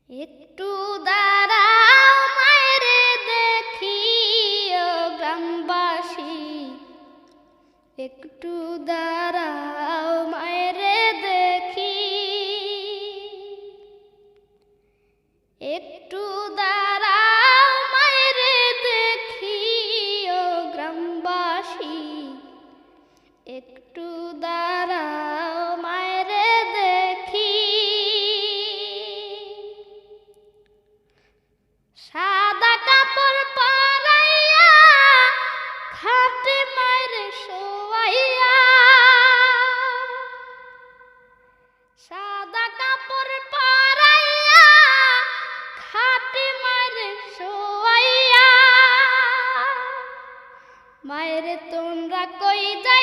একটু দাঁড়াও মায়েরে দেখি ও গ্রামবাসী, একটু দাঁড়াও মায়েরে দেখি, একটু দাঁড়াও মায়েরে দেখি ও গ্রামবাসী, একটু দাঁড়াও মায়েরে দেখি। সাদা কাপড় পরাইয়া খাটে মায়ের শোয়াইয়া, সাদা কাপড় পরাইয়া খাটে মায়ের শোয়াইয়া, মায়ের তোমরা কই যা